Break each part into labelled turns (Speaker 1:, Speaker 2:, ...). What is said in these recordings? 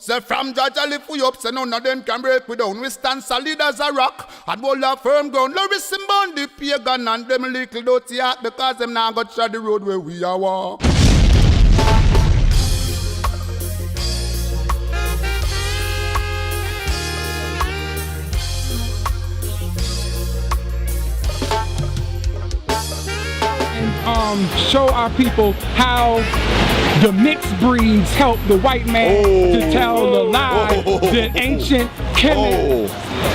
Speaker 1: Say from Jaja lift we up, say none of them can break we down. We stand solid as a rock, and hold a firm ground. Listen bound the pagan and them little dirty heart, because them now got shot the road where we are walk.
Speaker 2: Show our people how the mixed breeds help the white man to tell the lie that ancient Kemet,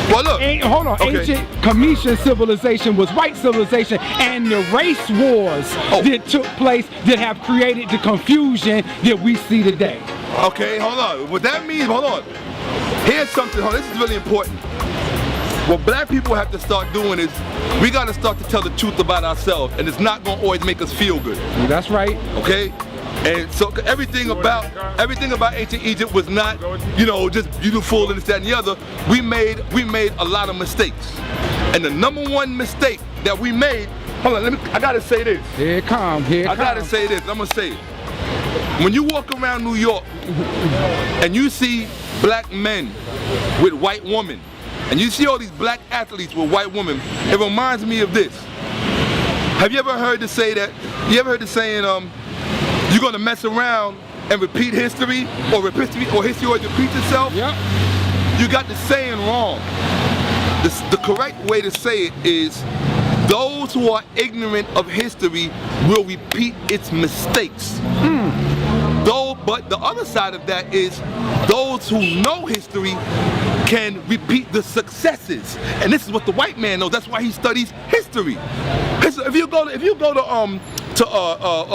Speaker 3: well, look,
Speaker 2: ancient Cometian civilization was white civilization, and the race wars that took place that have created the confusion that we see today.
Speaker 3: Okay, hold on. What that means, hold on. Here's something, this is really important. What black people have to start doing is we got to start to tell the truth about ourselves, and it's not going to always make us feel good.
Speaker 2: That's right.
Speaker 3: Okay? And so everything about ancient Egypt was not, you know, just beautiful and this, that, and the other. We made a lot of mistakes. And the number one mistake that we made, hold on, I got to say this.
Speaker 2: Here it comes, here it comes.
Speaker 3: I got to say this, I'm going to say it. When you walk around New York and you see black men with white women, and you see all these black athletes with white women, it reminds me of this. Have you ever heard the saying, you're gonna mess around and repeat history, or history always repeats itself?
Speaker 2: Yep.
Speaker 3: You got the saying wrong. The correct way to say it is, those who are ignorant of history will repeat its mistakes. But the other side of that is, those who know history can repeat the successes, and this is what the white man knows. That's why he studies history. If you go to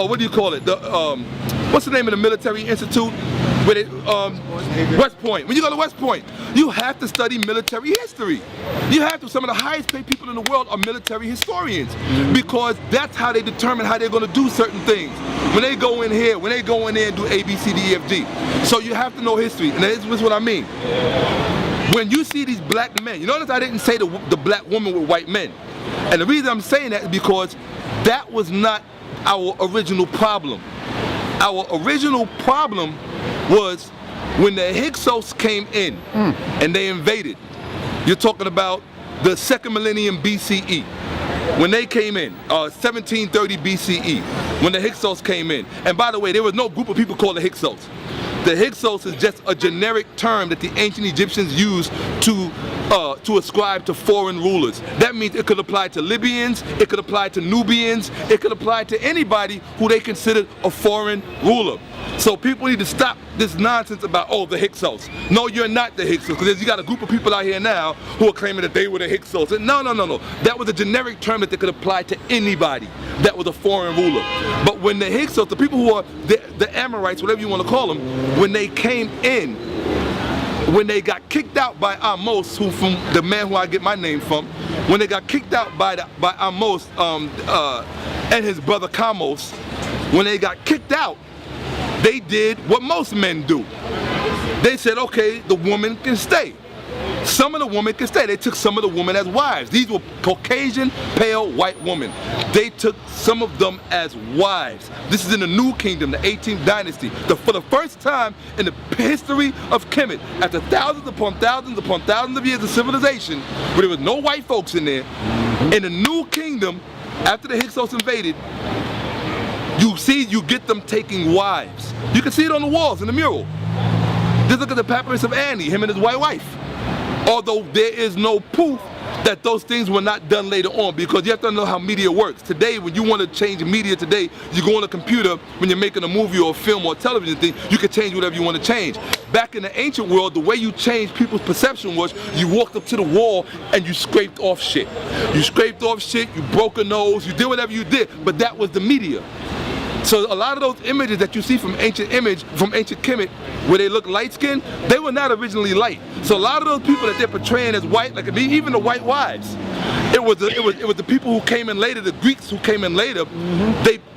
Speaker 3: what do you call it? What's the name of the military institute? West Point. When you go to West Point, you have to study military history. You have to. Some of the highest paid people in the world are military historians, because that's how they determine how they're going to do certain things. When they go in here, when they go in there and do A, B, C, D, E, F, G. So you have to know history, and this is what I mean. When you see these black men, you notice I didn't say the black woman with white men. And the reason I'm saying that is because that was not our original problem. Our original problem was when the Hyksos came in and they invaded. You're talking about the second millennium BCE. When they came in, 1730 BCE, when the Hyksos came in. And by the way, there was no group of people called the Hyksos. The Hyksos is just a generic term that the ancient Egyptians used to ascribe to foreign rulers. That means it could apply to Libyans, it could apply to Nubians, it could apply to anybody who they considered a foreign ruler. So people need to stop this nonsense about, oh, the Hyksos. No, you're not the Hyksos, because you got a group of people out here now who are claiming that they were the Hyksos. And no. That was a generic term that they could apply to anybody that was a foreign ruler. But when the Hyksos, the people who are the Amorites, whatever you want to call them, when they came in, when they got kicked out by Ahmose, who from the man who I get my name from, when they got kicked out by Ahmose and his brother Kamos, when they got kicked out, they did what most men do. They said, okay, the woman can stay. Some of the women can stay. They took some of the women as wives. These were Caucasian, pale, white women. They took some of them as wives. This is in the New Kingdom, the 18th dynasty. For the first time in the history of Kemet, after thousands upon thousands of years of civilization, where there was no white folks in there, in the New Kingdom, after the Hyksos invaded, you get them taking wives. You can see it on the walls in the mural. Just look at the papyrus of Annie, him and his white wife. Although there is no proof that those things were not done later on, because you have to know how media works. Today, when you want to change media today, you go on a computer, when you're making a movie or a film or a television thing, you can change whatever you want to change. Back in the ancient world, the way you changed people's perception was you walked up to the wall and you scraped off shit. You scraped off shit, you broke a nose, you did whatever you did, but that was the media. So a lot of those images that you see from ancient Kemet, where they look light-skinned, they were not originally light. So a lot of those people that they're portraying as white, like even the white wives, it was the people who came in later, the Greeks who came in later.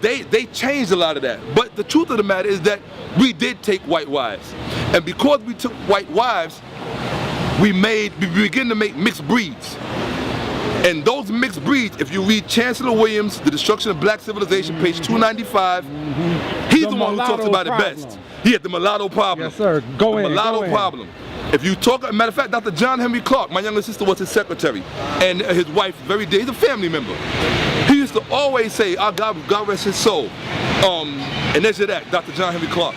Speaker 3: They changed a lot of that. But the truth of the matter is that we did take white wives, and because we took white wives, we began to make mixed breeds. And those mixed breeds, if you read Chancellor Williams, The Destruction of Black Civilization, page 295, he's the one who talks about it best. He had the mulatto problem.
Speaker 2: Yes, sir. Go in.
Speaker 3: Mulatto
Speaker 2: Go in.
Speaker 3: problem. If you talk, matter of fact, Dr. John Henry Clark, my younger sister was his secretary, and his wife, very dear, he's a family member. He used to always say, "Our God rest his soul," and there's that, Dr. John Henry Clark.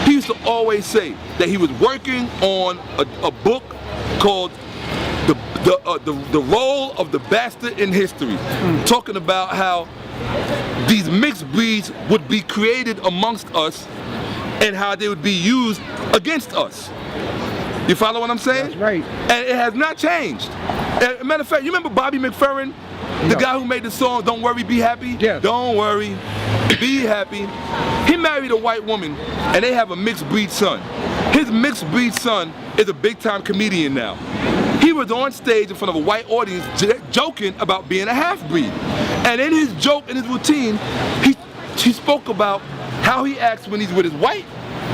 Speaker 3: He used to always say that he was working on a book called the Role of the Bastard in History, talking about how these mixed breeds would be created amongst us and how they would be used against us. You follow what I'm saying?
Speaker 2: That's right.
Speaker 3: And it has not changed. As a matter of fact, you remember Bobby McFerrin? The guy who made the song, Don't Worry, Be Happy?
Speaker 2: Yes.
Speaker 3: Don't worry, be happy. He married a white woman and they have a mixed breed son. His mixed breed son is a big time comedian now. He was on stage in front of a white audience joking about being a half-breed. And in his joke, in his routine, he spoke about how he acts when he's with his white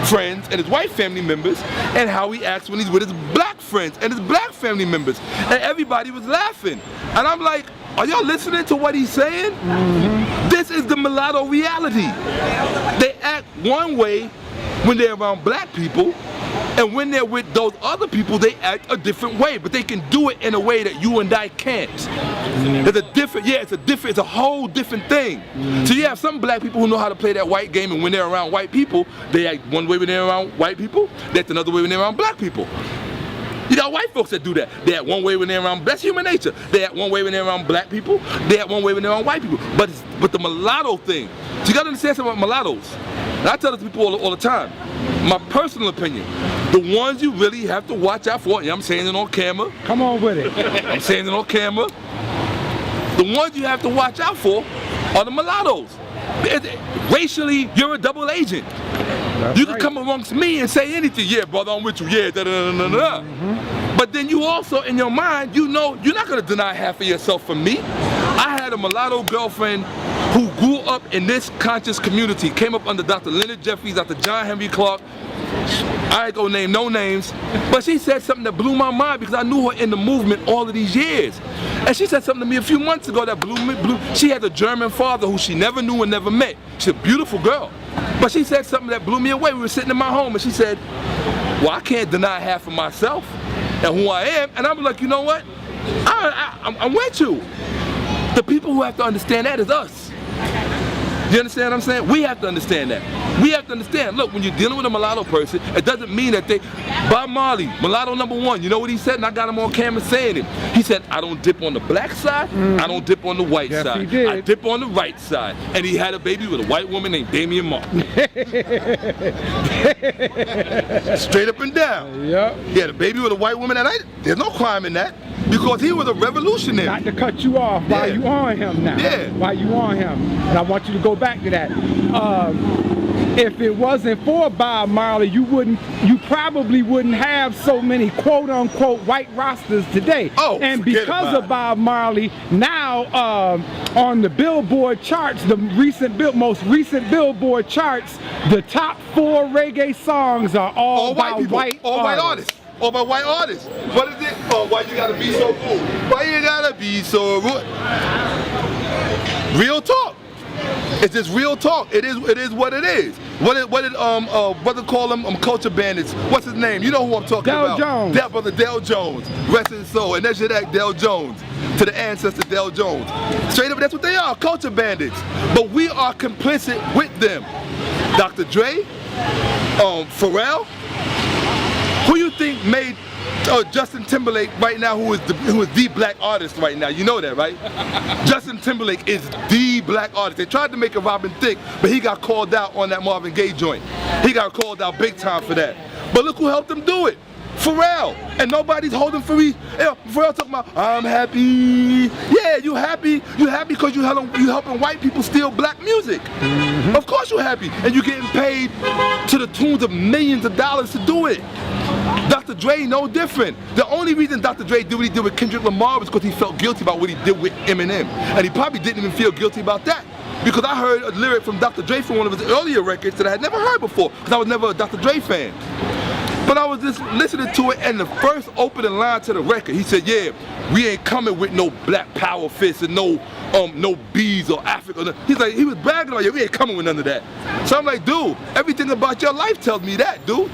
Speaker 3: friends and his white family members, and how he acts when he's with his black friends and his black family members. And everybody was laughing. And I'm like, are y'all listening to what he's saying? Mm-hmm. This is the mulatto reality. They act one way when they're around black people, and when they're with those other people, they act a different way, but they can do it in a way that you and I can't. It's a whole different thing. So you have some black people who know how to play that white game, and when they're around white people, they act one way when they're around white people, they act another way when they're around black people. You got white folks that do that. They act one way when they're around, that's human nature. They act one way when they're around black people, they act one way when they're around white people. But the mulatto thing, so you gotta understand something about mulattoes. And I tell this to people all the time, my personal opinion, the ones you really have to watch out for, and I'm saying it on camera.
Speaker 2: Come on with it.
Speaker 3: I'm saying it on camera. The ones you have to watch out for are the mulattoes. Racially, you're a double agent.
Speaker 2: That's
Speaker 3: you can
Speaker 2: right.
Speaker 3: come amongst me and say anything. Yeah, brother, I'm with you. Yeah, da-da-da-da-da. But then you also, in your mind, you know you're not going to deny half of yourself from me. I had a mulatto girlfriend who grew up in this conscious community, came up under Dr. Leonard Jeffries, Dr. John Henry Clark. I ain't gonna name no names, but she said something that blew my mind because I knew her in the movement all of these years. And she said something to me a few months ago that blew me. She had a German father who she never knew and never met. She's a beautiful girl. But she said something that blew me away. We were sitting in my home and she said, well, I can't deny half of myself and who I am. And I'm like, you know what? I'm with you. The people who have to understand that is us. You understand what I'm saying? We have to understand that. We have to understand, look, when you're dealing with a mulatto person, it doesn't mean that Bob Marley, mulatto #1, you know what he said? And I got him on camera saying it. He said, I don't dip on the black side, I don't dip on the white side.
Speaker 2: He did.
Speaker 3: I dip on the right side. And he had a baby with a white woman named Damian Martin. Straight up and down.
Speaker 2: Yep.
Speaker 3: He had a baby with a white woman, and there's no crime in that. Because he was a revolutionary.
Speaker 2: Not to cut you off while you on him now.
Speaker 3: Yeah.
Speaker 2: While you on him. And I want you to go back to that. If it wasn't for Bob Marley, you probably wouldn't have so many quote unquote white rosters today.
Speaker 3: Oh,
Speaker 2: and because of Bob Marley, now on the Billboard charts, the most recent Billboard charts, the top 4 reggae songs are all by white artists.
Speaker 3: Or by white artists. What is it? Oh, why you gotta be so rude? Why you gotta be so rude? Real talk. It's just real talk. It is what it is. What did brother call them? Culture bandits. What's his name? You know who I'm talking about.
Speaker 2: Jones.
Speaker 3: That brother Dale Jones. Rest his soul. And that's your act, Dale Jones. To the ancestor Dale Jones. Straight up, that's what they are, culture bandits. But we are complicit with them. Dr. Dre, Pharrell. Who you think made Justin Timberlake right now, who is the black artist right now? You know that, right? Justin Timberlake is the black artist. They tried to make a Robin Thicke, but he got called out on that Marvin Gaye joint. He got called out big time for that. But look who helped him do it. Pharrell. And nobody's holding for me. Pharrell talking about, I'm happy. Yeah, you happy. You happy because you helping white people steal black music. Mm-hmm. Of course you're happy. And you're getting paid to the tunes of millions of dollars to do it. Dr. Dre, no different. The only reason Dr. Dre did what he did with Kendrick Lamar was because he felt guilty about what he did with Eminem. And he probably didn't even feel guilty about that. Because I heard a lyric from Dr. Dre from one of his earlier records that I had never heard before, because I was never a Dr. Dre fan. But I was just listening to it, and the first opening line to the record, he said, yeah, we ain't coming with no black power fists and no no bees or Africa. He's like, he was bragging on you. We ain't coming with none of that. So I'm like, dude, everything about your life tells me that, dude.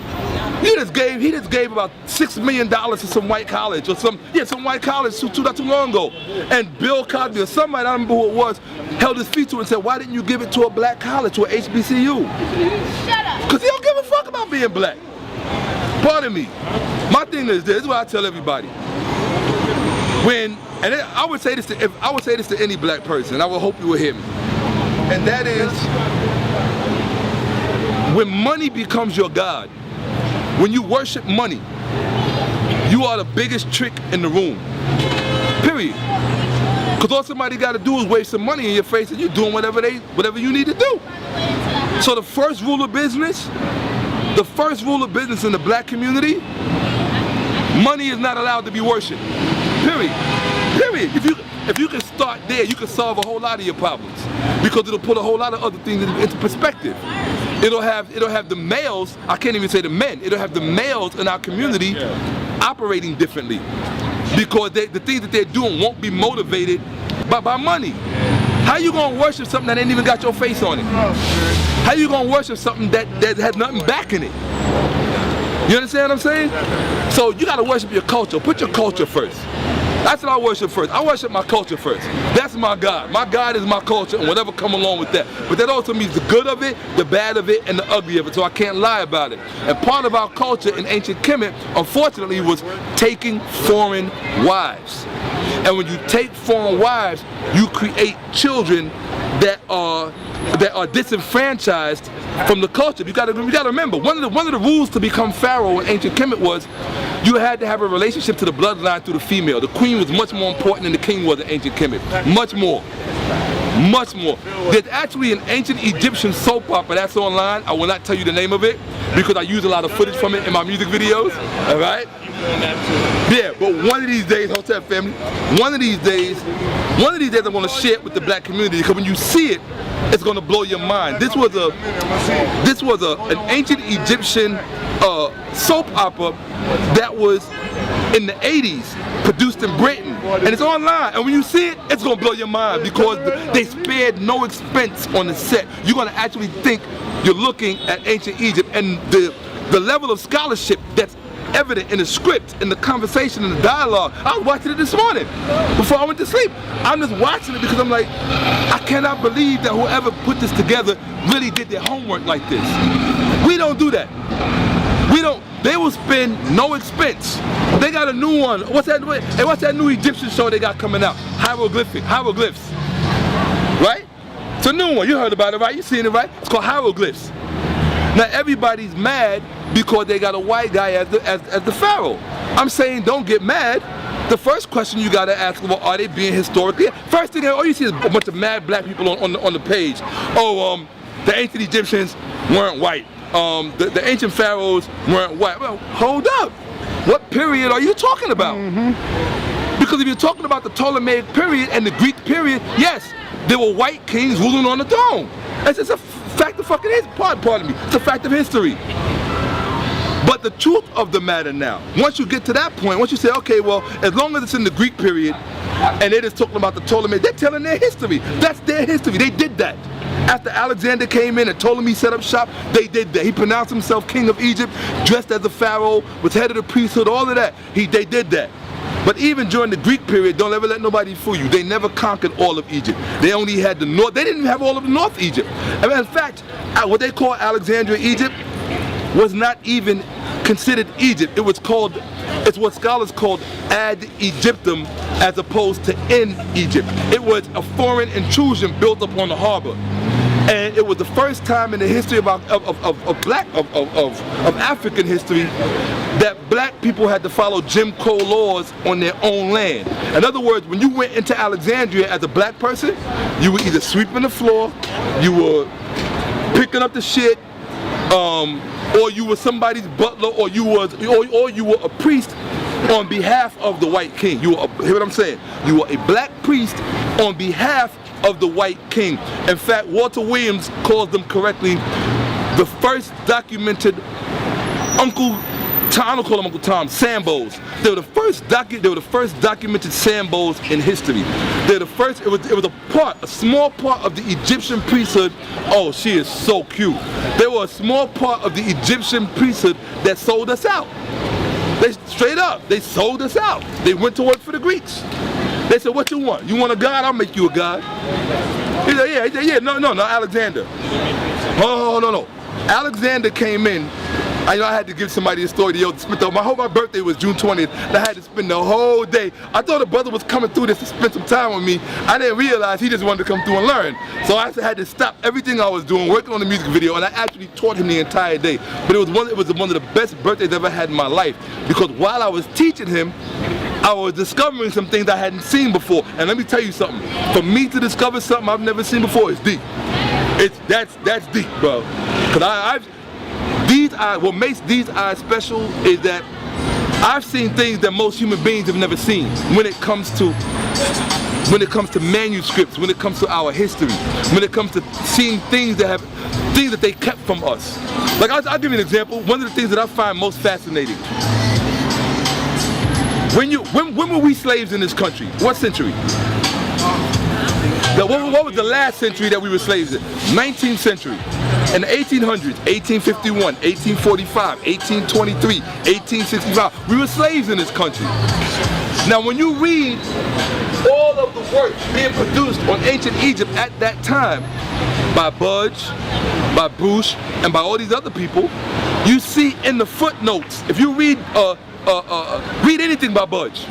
Speaker 3: He just gave about $6 million to some white college or some white college not too long ago. And Bill Cosby or somebody, I don't remember who it was, held his feet to it and said, why didn't you give it to a black college, to a HBCU?
Speaker 4: Shut up.
Speaker 3: Because he don't give a fuck about being black. Pardon me. My thing is this is what I tell everybody. I would say this to any black person, and I would hope you will hear me. And that is, when money becomes your God, when you worship money, you are the biggest trick in the room. Period. Because all somebody got to do is wave some money in your face and you're doing whatever you need to do. So the first rule of business in the black community, money is not allowed to be worshipped. Period. Period. If you can start there, you can solve a whole lot of your problems, because it'll put a whole lot of other things into perspective. It'll have the males, I can't even say the men, it'll have the males in our community operating differently, because the things that they're doing won't be motivated by money. How you gonna worship something that ain't even got your face on it? How you gonna worship something that has nothing back in it? You understand what I'm saying? So you gotta worship your culture. Put your culture first. That's what I worship first. I worship my culture first. That's my God. My God is my culture and whatever come along with that. But that also means the good of it, the bad of it, and the ugly of it. So I can't lie about it. And part of our culture in ancient Kemet, unfortunately, was taking foreign wives. And when you take foreign wives, you create children that are disenfranchised from the culture. You gotta remember, one of the rules to become pharaoh in ancient Kemet was you had to have a relationship to the bloodline through the female. The queen was much more important than the king was in ancient Kemet. Much more. Much more. There's actually an ancient Egyptian soap opera that's online. I will not tell you the name of it because I use a lot of footage from it in my music videos. Alright? Yeah, but one of these days, Hotel family, one of these days I'm gonna share it with the black community, because when you see it, it's gonna blow your mind. This was an ancient Egyptian soap opera that was in the 80s, produced in Britain, and it's online. And when you see it, it's gonna blow your mind, because they spared no expense on the set. You're gonna actually think you're looking at ancient Egypt, and the level of scholarship that's evident in the script, in the conversation, in the dialogue. I was watching it this morning before I went to sleep. I'm just watching it because I'm like, I cannot believe that whoever put this together really did their homework like this. We don't do that. We don't. They will spend no expense. They got a new one. What's that new Egyptian show they got coming out? Hieroglyphs. Right? It's a new one. You heard about it, right? You seen it, right? It's called Hieroglyphs. Now everybody's mad because they got a white guy as the pharaoh. I'm saying, don't get mad. The first question you gotta ask, well, are they being historically? First thing, all you see is a bunch of mad black people on the page. Oh, the ancient Egyptians weren't white. The ancient pharaohs weren't white. Well, hold up. What period are you talking about? Because if you're talking about the Ptolemaic period and the Greek period, yes, there were white kings ruling on the throne. It's just a fact of fucking history. Pardon me. It's a fact of history. But the truth of the matter now, once you get to that point, once you say, okay, well, as long as it's in the Greek period, and they're just talking about the Ptolemaic, they're telling their history. That's their history. They did that. After Alexander came in and Ptolemy set up shop, they did that. He pronounced himself king of Egypt, dressed as a pharaoh, was head of the priesthood, all of that. They did that. But even during the Greek period, don't ever let nobody fool you. They never conquered all of Egypt. They only had the north. They didn't have all of the North Egypt. And in fact, what they call Alexandria, Egypt, was not even considered Egypt. It's what scholars called ad Egyptum, as opposed to in Egypt. It was a foreign intrusion built upon the harbor. And it was the first time in the history of African history that black people had to follow Jim Crow laws on their own land. In other words, when you went into Alexandria as a black person, you were either sweeping the floor, you were picking up the shit, or you were somebody's butler, or you were a priest on behalf of the white king. Hear what I'm saying? You were a black priest on behalf of the white king. In fact, Walter Williams calls them correctly the first documented uncle I don't call them Uncle Tom, Sambos. They were the first documented Sambos in history. They're the first. It was a small part of the Egyptian priesthood. Oh, she is so cute. They were a small part of the Egyptian priesthood that sold us out. They straight up, they sold us out. They went to work for the Greeks. They said, what you want? You want a god? I'll make you a god. He said, yeah, no, Alexander. Oh, no. Alexander came in. I had to give somebody a story. My birthday was June 20th. And I had to spend the whole day. I thought a brother was coming through this to spend some time with me. I didn't realize he just wanted to come through and learn. So I had to stop everything I was doing, working on the music video, and I actually taught him the entire day. But it was one of the best birthdays I've ever had in my life, because while I was teaching him, I was discovering some things I hadn't seen before. And let me tell you something. For me to discover something I've never seen before is deep. That's deep, bro. Because what makes these eyes special is that I've seen things that most human beings have never seen when it comes to manuscripts, when it comes to our history, when it comes to seeing things that they kept from us. Like I'll give you an example. One of the things that I find most fascinating. When were we slaves in this country? What century? What was the last century that we were slaves in? 19th century. In the 1800s, 1851, 1845, 1823, 1865, we were slaves in this country. Now when you read all of the work being produced on ancient Egypt at that time, by Budge, by Bruce, and by all these other people, you see in the footnotes, if you read anything by Budge,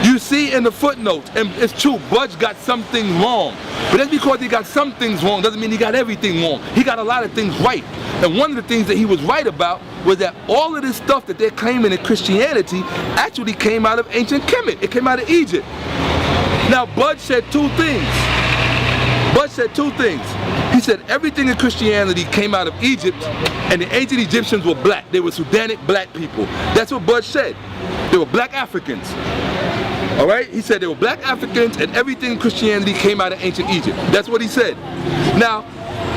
Speaker 3: you see in the footnotes, and it's true, Budge got something wrong. But that's because he got some things wrong, doesn't mean he got everything wrong. He got a lot of things right. And one of the things that he was right about was that all of this stuff that they're claiming in Christianity actually came out of ancient Kemet. It came out of Egypt. Now, Budge said two things. He said everything in Christianity came out of Egypt, and the ancient Egyptians were black. They were Sudanic black people. That's what Budge said. They were black Africans. All right? He said they were black Africans, and everything in Christianity came out of ancient Egypt. That's what he said. Now,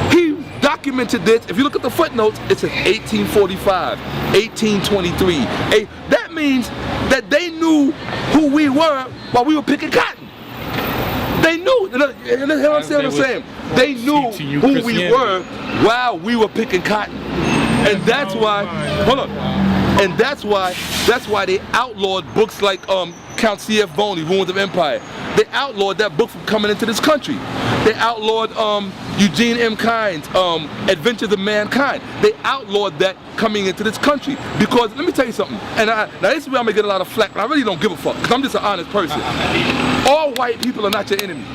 Speaker 3: he documented this. If you look at the footnotes, it says 1845, 1823. That means that they knew who we were while we were picking cotton. They knew. Understand what I'm saying? They knew who we were while we were picking cotton. And that's why, hold on. And that's why they outlawed books like Count C.F. Boney, Ruins of Empire. They outlawed that book from coming into this country. They outlawed Eugene M. Kyne's Adventures of Mankind. They outlawed that coming into this country. Because, let me tell you something, and now this is where I'm going to get a lot of flack, but I really don't give a fuck, because I'm just an honest person. All white people are not your enemy.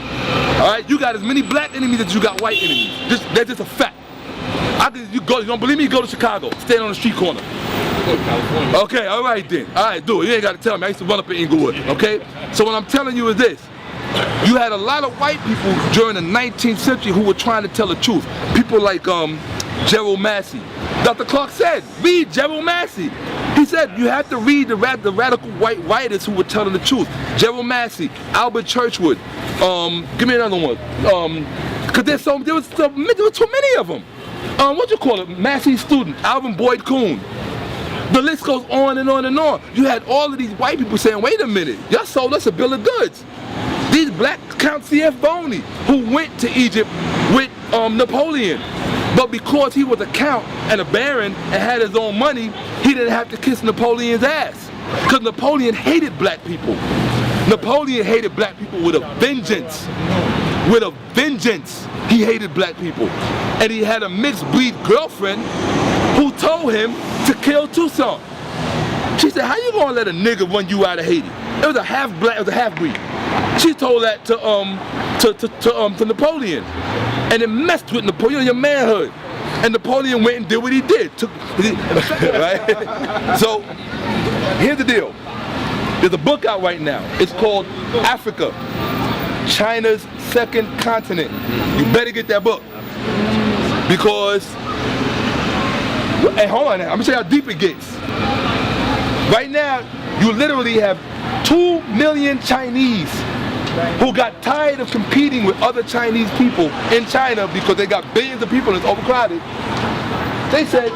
Speaker 3: All right? You got as many black enemies as you got white enemies. That's just a fact. You don't believe me? You go to Chicago, stand on the street corner. Okay, all right then. All right, do it. You ain't got to tell me. I used to run up in Inglewood, okay? So what I'm telling you is this. You had a lot of white people during the 19th century who were trying to tell the truth. People like Gerald Massey. Dr. Clark said, read Gerald Massey. He said, you have to read the radical white writers who were telling the truth. Gerald Massey, Albert Churchwood. Give me another one. Because there was too many of them. What you call it? Massey's student, Alvin Boyd Kuhn. The list goes on and on and on. You had all of these white people saying, wait a minute, y'all sold us a bill of goods. These black Count C.F. Boney, who went to Egypt with Napoleon. But because he was a count and a baron and had his own money, he didn't have to kiss Napoleon's ass. Because Napoleon hated black people. Napoleon hated black people with a vengeance. With a vengeance, he hated black people. And he had a mixed breed girlfriend who told him to kill Toussaint. She said, how you gonna let a nigga run you out of Haiti? It was a half black, it was a half breed. She told that to Napoleon. And it messed with Napoleon, your manhood. And Napoleon went and did what he did. Right? So, here's the deal. There's a book out right now. It's called Africa, China's Second Continent. You better get that book. Because, hey, hold on now, I'm gonna show you how deep it gets. Right now, you literally have 2 million Chinese who got tired of competing with other Chinese people in China because they got billions of people and it's overcrowded. They said,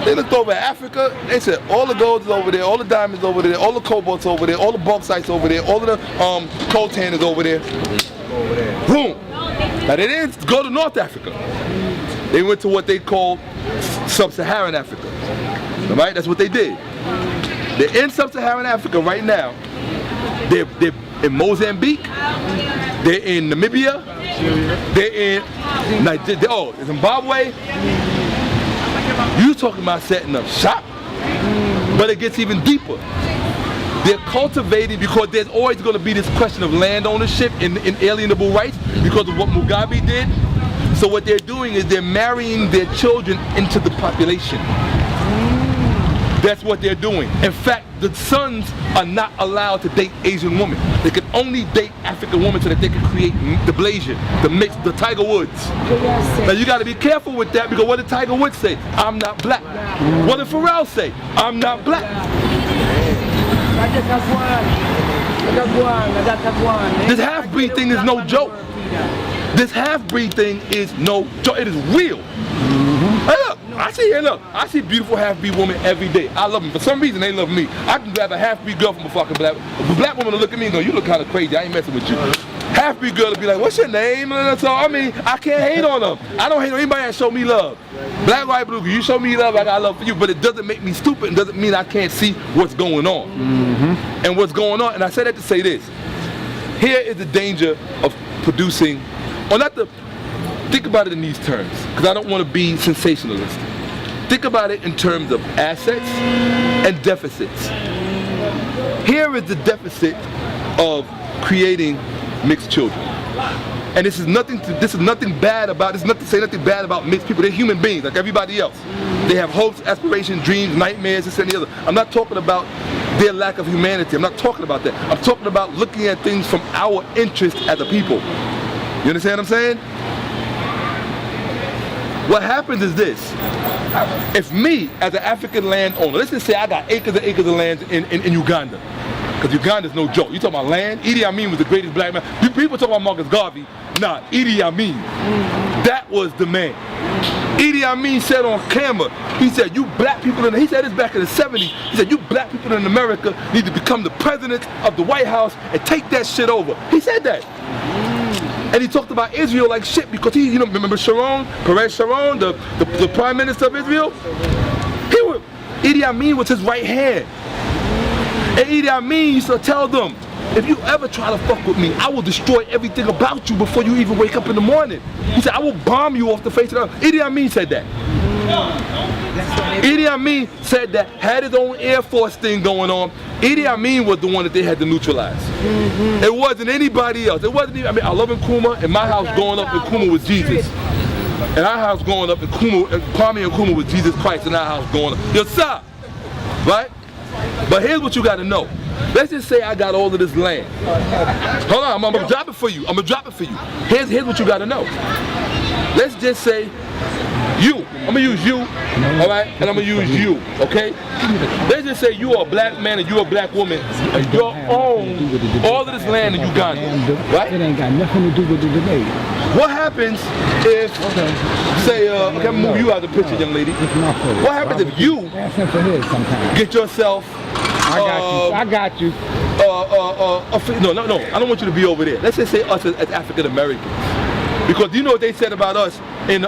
Speaker 3: They looked over at Africa. They said all the gold is over there, all the diamonds over there, all the cobalt's over there, all the bauxite's over there, all of the coltan is over there. Boom. Now they didn't go to North Africa. They went to what they called Sub-Saharan Africa. All right, that's what they did. They're in Sub-Saharan Africa right now. They're in Mozambique. They're in Namibia. They're in Zimbabwe. You talking about setting up shop, but it gets even deeper. They're cultivating because there's always going to be this question of land ownership and inalienable rights because of what Mugabe did. So what they're doing is they're marrying their children into the population. That's what they're doing. In fact, the sons are not allowed to date Asian women. They can only date African women so that they can create the Blasian, the mix, the Tiger Woods. Now you got to be careful with that because what did Tiger Woods say? I'm not black. What did Pharrell say? I'm not black. This half-breed thing is no joke. This half-breed thing is no joke. It is real. Hey, look, I see beautiful half-breed women every day. I love them. For some reason, they love me. I can grab a half-breed girl from a fucking black woman to look at me and go, you look kind of crazy. I ain't messing with you. Half-breed girl to be like, what's your name? So, I mean, I can't hate on them. I don't hate on anybody that show me love. Black, white, blue, you show me love, I got love for you. But it doesn't make me stupid. It doesn't mean I can't see what's going on. And what's going on, and I say that to say this. Here is the danger of producing, or not the, think about it in these terms, because I don't want to be sensationalist. Think about it in terms of assets and deficits. Here is the deficit of creating mixed children. And this is nothing bad about, this is not to say nothing bad about mixed people. They're human beings like everybody else. They have hopes, aspirations, dreams, nightmares, this and the other. I'm not talking about their lack of humanity. I'm not talking about that. I'm talking about looking at things from our interest as a people. You understand what I'm saying? What happens is this. If me, as an African landowner, let's just say I got acres and acres of land in Uganda. Because Uganda's no joke. You talking about land? Idi Amin was the greatest black man. People talk about Marcus Garvey. Nah, Idi Amin. That was the man. Idi Amin said on camera, he said, you black people, he said this back in the 70s, he said, you black people in America need to become the president of the White House and take that shit over. He said that. And he talked about Israel like shit because he, you know, remember Sharon, Perez Sharon, the prime minister of Israel? Idi Amin was his right hand. And Idi Amin used to tell them, if you ever try to fuck with me, I will destroy everything about you before you even wake up in the morning. He said, I will bomb you off the face of the earth. Idi Amin said that. Idi Amin said that, had his own Air Force thing going on. Idi Amin was the one that they had to neutralize. It wasn't anybody else. It wasn't even, I mean, I love Nkrumah. In my house growing up, Nkrumah was Jesus. In our house growing up, Kwame Nkrumah was Jesus Christ in our house growing up. Yes, sir. Right? But here's what you got to know. Let's just say I got all of this land. Hold on, I'm gonna drop it for you. I'm gonna drop it for you. Here's what you got to know. Let's just say you. I'm gonna use you, all right, and I'm gonna use you, okay? Let's just say you are a black man and you're a black woman, and you own all of this land in Uganda, right?
Speaker 2: It ain't got nothing to do with the debate.
Speaker 3: What happens if, say, okay, I'm gonna move you out of the picture, young lady. What happens if you get yourself,
Speaker 2: I got you.
Speaker 3: No, I don't want you to be over there. Let's just say us as African Americans. Because you know what they said about us in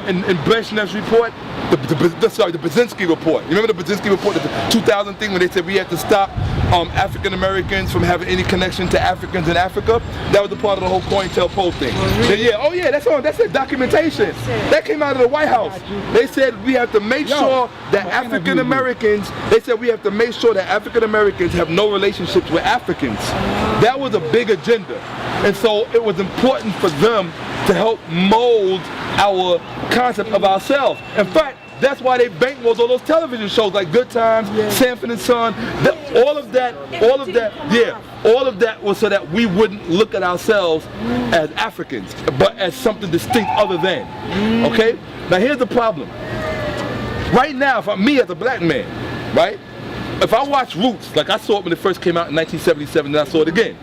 Speaker 3: Brezhnev's report? The Brzezinski report. You remember the Brzezinski report, the 2000 thing when they said we had to stop African Americans from having any connection to Africans in Africa? That was the part of the whole COINTELPRO thing. That's the documentation. That came out of the White House. They said we have to make sure that African Americans have no relationships with Africans. That was a big agenda. And so it was important for them to help mold our concept of ourselves. In fact, that's why they bankrolled all those television shows like Good Times, Sanford and Son. All of that was so that we wouldn't look at ourselves as Africans, but as something distinct other than. Okay? Now here's the problem. Right now, me as a black man, right? If I watch Roots, like I saw it when it first came out in 1977, and I saw it again.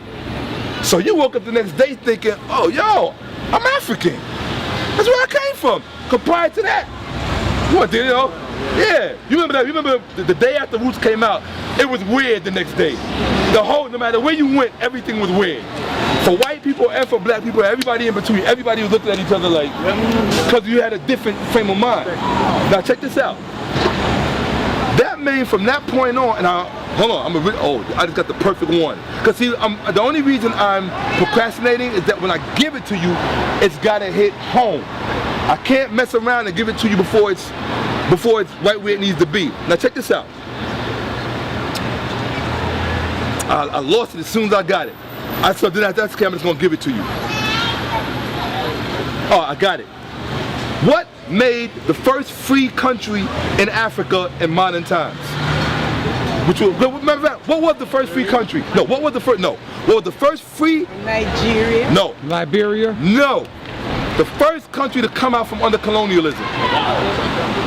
Speaker 3: So you woke up the next day thinking, oh, yo, I'm African. That's where I came from. Because prior to that, Yeah, you remember that? You remember the day after Roots came out, it was weird the next day. No matter where you went, everything was weird. For white people and for black people, everybody in between, everybody was looking at each other like, because you had a different frame of mind. Now check this out. That made from that point on, and hold on, I just got the perfect one. Because see, the only reason I'm procrastinating is that when I give it to you, it's gotta hit home. I can't mess around and give it to you before it's right where it needs to be. Now check this out. I lost it as soon as I got it. I said, that's the camera that's gonna give it to you. Oh, I got it. What made the first free country in Africa in modern times? What was the first free country? No, what was the first free?
Speaker 4: Nigeria.
Speaker 3: No.
Speaker 2: Liberia.
Speaker 3: No. The first country to come out from under colonialism.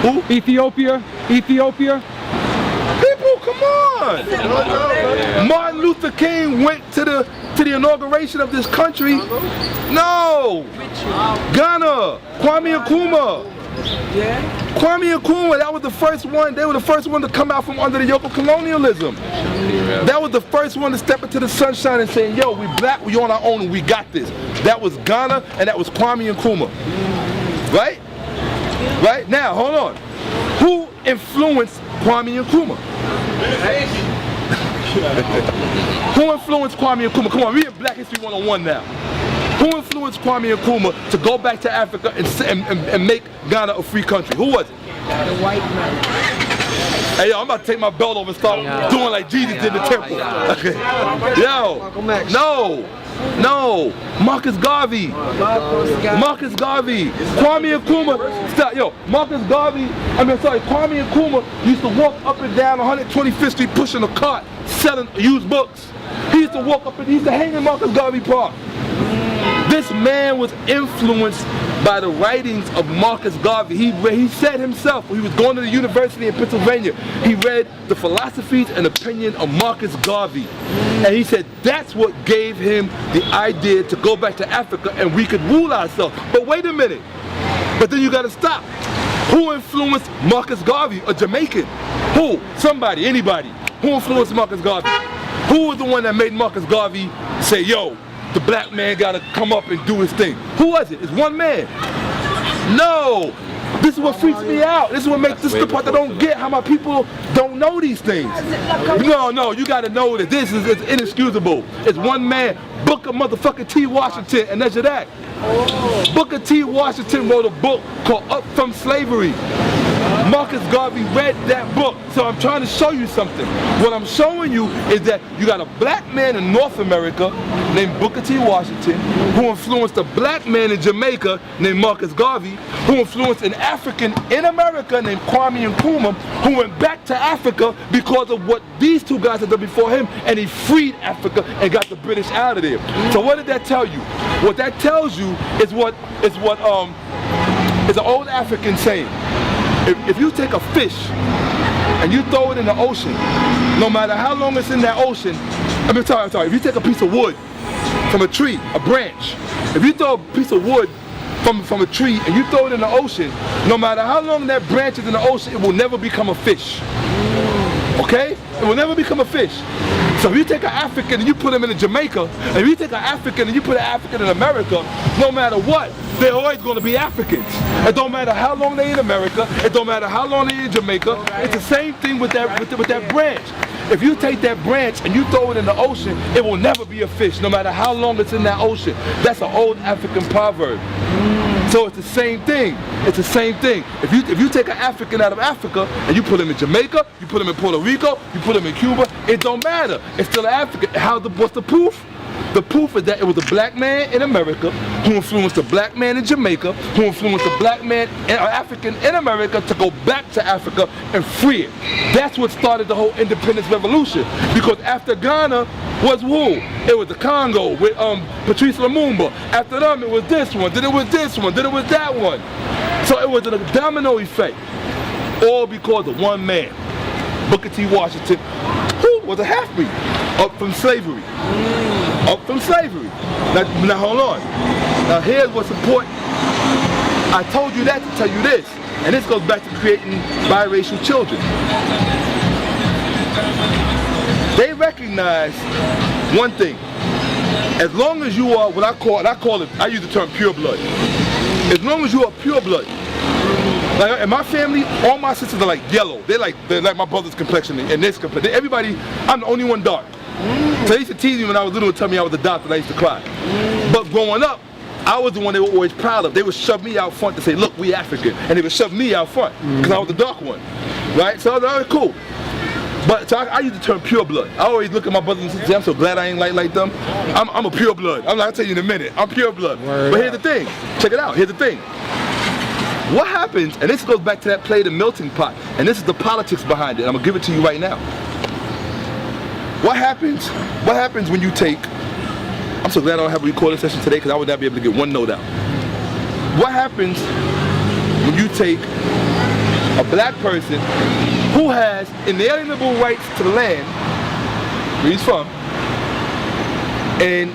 Speaker 3: Who?
Speaker 2: Ethiopia.
Speaker 3: People, come on! Martin Luther King went to the inauguration of this country. No! Ghana, Kwame Nkrumah.
Speaker 4: Yeah.
Speaker 3: Kwame Nkrumah, that was the first one. They were the first one to come out from under the yoke of colonialism. That was the first one to step into the sunshine and say, yo, we black, we on our own, and we got this. That was Ghana, and that was Kwame Nkrumah. Right? Right? Now, hold on. Who influenced Kwame Nkrumah? Who influenced Kwame Nkrumah? Come on, read Black History 101 now. Who influenced Kwame Nkrumah to go back to Africa and make Ghana a free country? Who was it?
Speaker 4: The white man.
Speaker 3: Hey, yo, I'm about to take my belt off and start doing like Jesus did in the temple. Okay. Yo, no, Marcus Garvey. Marcus Garvey. Kwame Nkrumah. Stop, yo, Marcus Garvey. Kwame Nkrumah used to walk up and down 125th Street pushing a cart, selling used books. He used to walk up and he used to hang in Marcus Garvey Park. This man was influenced by the writings of Marcus Garvey. He said himself, when he was going to the university in Pennsylvania, he read the philosophies and opinion of Marcus Garvey. And he said that's what gave him the idea to go back to Africa and we could rule ourselves. But wait a minute. But then you gotta stop. Who influenced Marcus Garvey? A Jamaican. Who? Somebody, anybody. Who influenced Marcus Garvey? Who was the one that made Marcus Garvey say, yo, the black man gotta come up and do his thing? Who was it? It's one man. No. This is what freaks me out. This is what makes this the part that I don't get, how my people don't know these things. No, you gotta know that this is inexcusable. It's one man, Booker motherfucking T. Washington, and that's that. Booker T. Washington wrote a book called Up From Slavery. Marcus Garvey read that book. So I'm trying to show you something. What I'm showing you is that you got a black man in North America named Booker T. Washington, who influenced a black man in Jamaica named Marcus Garvey, who influenced an African in America named Kwame Nkrumah, who went back to Africa because of what these two guys had done before him, and he freed Africa and got the British out of there. So what did that tell you? What that tells you is is an old African saying. If you take a fish and you throw it in the ocean, no matter how long it's in that ocean, I'm sorry, if you take a piece of wood from a tree, a branch, if you throw a piece of wood from a tree and you throw it in the ocean, no matter how long that branch is in the ocean, it will never become a fish. Okay? It will never become a fish. So if you take an African and you put him in Jamaica, and if you take an African and you put an African in America, no matter what, they're always going to be Africans. It don't matter how long they're in America, it don't matter how long they're in Jamaica, it's the same thing with that branch. If you take that branch and you throw it in the ocean, it will never be a fish, no matter how long it's in that ocean. That's an old African proverb. So it's the same thing. It's the same thing. If you take an African out of Africa and you put him in Jamaica, you put him in Puerto Rico, you put him in Cuba, it don't matter. It's still an African. What's the proof? The proof is that it was a black man in America who influenced a black man in Jamaica, who influenced a black man, African in America, to go back to Africa and free it. That's what started the whole independence revolution. Because after Ghana was who? It was the Congo with Patrice Lumumba. After them, it was this one, then it was this one, then it was that one. So it was a domino effect, all because of one man, Booker T. Washington, who was a half-breed, up from slavery. Up from slavery. Now hold on. Now here's what's important. I told you that to tell you this. And this goes back to creating biracial children. They recognize one thing. As long as you are what I use the term pure blood. As long as you are pure blood. Like in my family, all my sisters are like yellow. They're like my brother's complexion and this complexion. Everybody, I'm the only one dark. So they used to tease me when I was little and tell me I was a doctor and I used to cry. But growing up, I was the one they were always proud of. They would shove me out front to say, look, we African. And they would shove me out front because I was the dark one. Right? So I was like, oh, cool. But so I use the term pure blood. I always look at my brothers and sisters, I'm so glad I ain't like them. I'm a pure blood. I'll tell you in a minute. I'm pure blood. But here's the thing. Check it out. Here's the thing. What happens, and this goes back to that play, The Melting Pot, and this is the politics behind it. I'm gonna give it to you right now. What happens when you take, I'm so glad I don't have a recording session today because I would not be able to get one note out. What happens when you take a black person who has inalienable rights to the land where he's from, and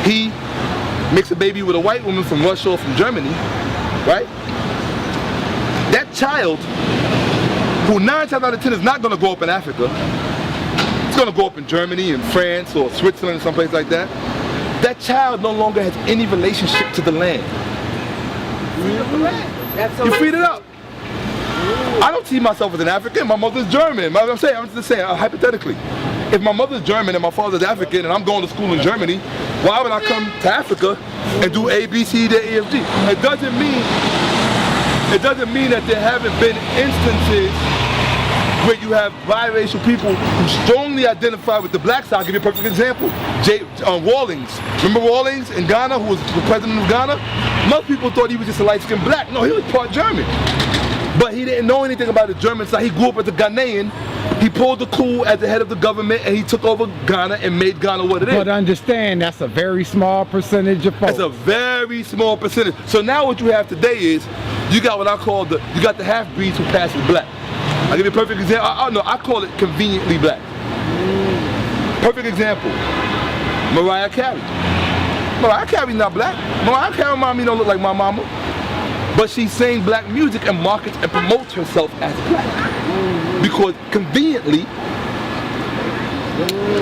Speaker 3: he makes a baby with a white woman from Russia or from Germany, right? That child, who 9 times out of 10 is not going to grow up in Africa, it's going to grow up in Germany and France or Switzerland or someplace like that, that child no longer has any relationship to the land. You freed it up. I don't see myself as an African. My mother's German. I'm just saying, hypothetically, if my mother's German and my father's African and I'm going to school in Germany, why would I come to Africa and do A, B, C, D, E, F, G? It doesn't mean that there haven't been instances where you have biracial people who strongly identify with the black side. I'll give you a perfect example. Rawlings. Remember Rawlings in Ghana, who was the president of Ghana? Most people thought he was just a light-skinned black. No, he was part German. But he didn't know anything about the German side. He grew up as a Ghanaian. He pulled the coup as the head of the government and he took over Ghana and made Ghana what it is.
Speaker 2: But understand, that's a very small percentage of folks.
Speaker 3: It's a very small percentage. So now what you have today is, you got what I call you got the half-breeds who pass as black. I'll give you a perfect example. I call it conveniently black. Perfect example, Mariah Carey. Mariah Carey's not black. Mariah Carey mommy don't look like my mama. But she sings black music and markets and promotes herself as black. Because conveniently,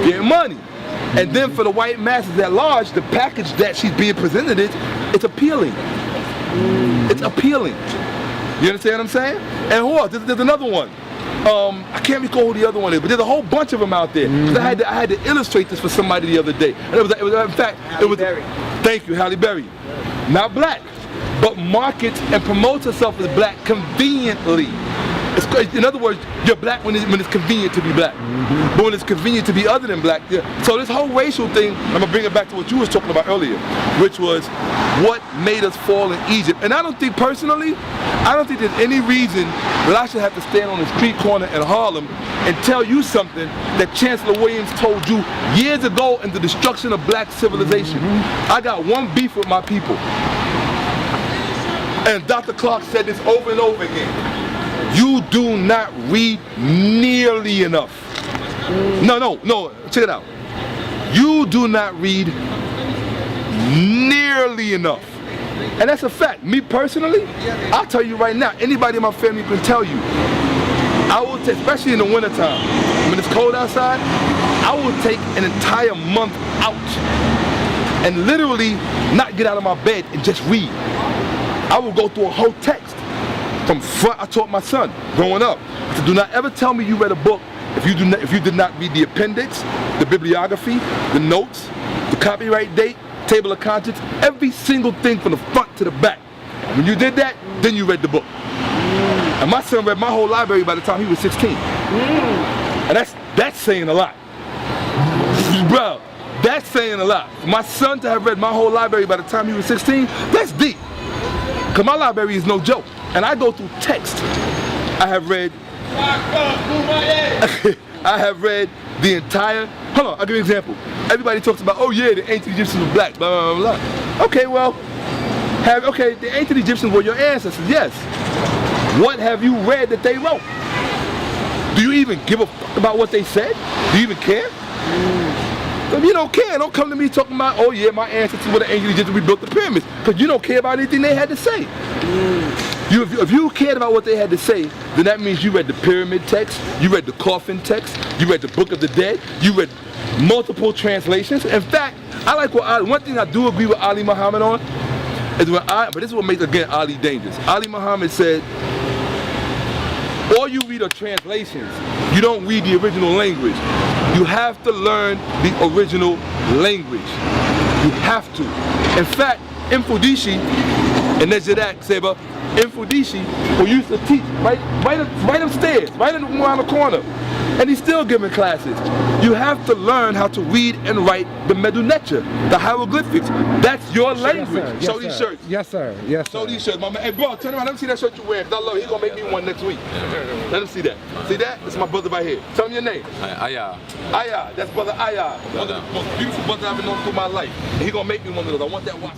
Speaker 3: getting money. And then for the white masses at large, the package that she's being presented is, it's appealing. It's appealing. You understand what I'm saying? And hold on, there's another one. I can't recall who the other one is, but there's a whole bunch of them out there. I had to illustrate this for somebody the other day. And it was in fact, it was. Thank you, Halle Berry. Not black, but markets and promotes herself as black conveniently. In other words, you're black when it's convenient to be black. But when it's convenient to be other than black, yeah. So this whole racial thing, I'm gonna bring it back to what you was talking about earlier, which was what made us fall in Egypt. And I don't think personally, I don't think there's any reason that I should have to stand on the street corner in Harlem and tell you something that Chancellor Williams told you years ago in the destruction of black civilization. I got one beef with my people. And Dr. Clark said this over and over again. You do not read nearly enough. No, check it out. You do not read nearly enough. And that's a fact. Me personally, I'll tell you right now, anybody in my family can tell you, I will take, especially in the wintertime, when it's cold outside, I will take an entire month out and literally not get out of my bed and just read. I will go through a whole text. From front, I taught my son growing up. I said, do not ever tell me you read a book if you did not read the appendix, the bibliography, the notes, the copyright date, table of contents, every single thing from the front to the back. When you did that, then you read the book. And my son read my whole library by the time he was 16. And that's saying a lot. Bro, that's saying a lot. For my son to have read my whole library by the time he was 16, that's deep. Because my library is no joke. And I go through text. I have read the entire, hold on, I'll give you an example. Everybody talks about, oh yeah, the ancient Egyptians were black, blah, blah, blah, blah. Okay, well, the ancient Egyptians were your ancestors, yes. What have you read that they wrote? Do you even give a fuck about what they said? Do you even care? If you don't care, don't come to me talking about, oh yeah, my ancestors were the ancient Egyptians, we built the pyramids. Because you don't care about anything they had to say. If you cared about what they had to say, then that means you read the pyramid text, you read the coffin text, you read the Book of the Dead, you read multiple translations. In fact, I like one thing I do agree with Ali Muhammad on is but this is what makes again Ali dangerous. Ali Muhammad said, all you read are translations. You don't read the original language. You have to learn the original language. You have to. In fact, Mfudishi and Nejadak Seba, Mfudishi, who used to teach right upstairs, right around the corner, and he's still giving classes. You have to learn how to read and write the Medunecha, the hieroglyphics. That's your language.
Speaker 2: Yes,
Speaker 3: Show these shirts.
Speaker 2: Yes, sir. Yes, sir.
Speaker 3: Show these shirts, my man. Hey, bro, turn around. Let me see that shirt you wearing. I love it. He's gonna make me one next week. Let him see that. See that? That's my brother right here. Tell me your name.
Speaker 5: Aya.
Speaker 3: Aya. That's brother Aya. One of the most beautiful brothers I've ever known through my life. And he's gonna make me one of those. I want that watch.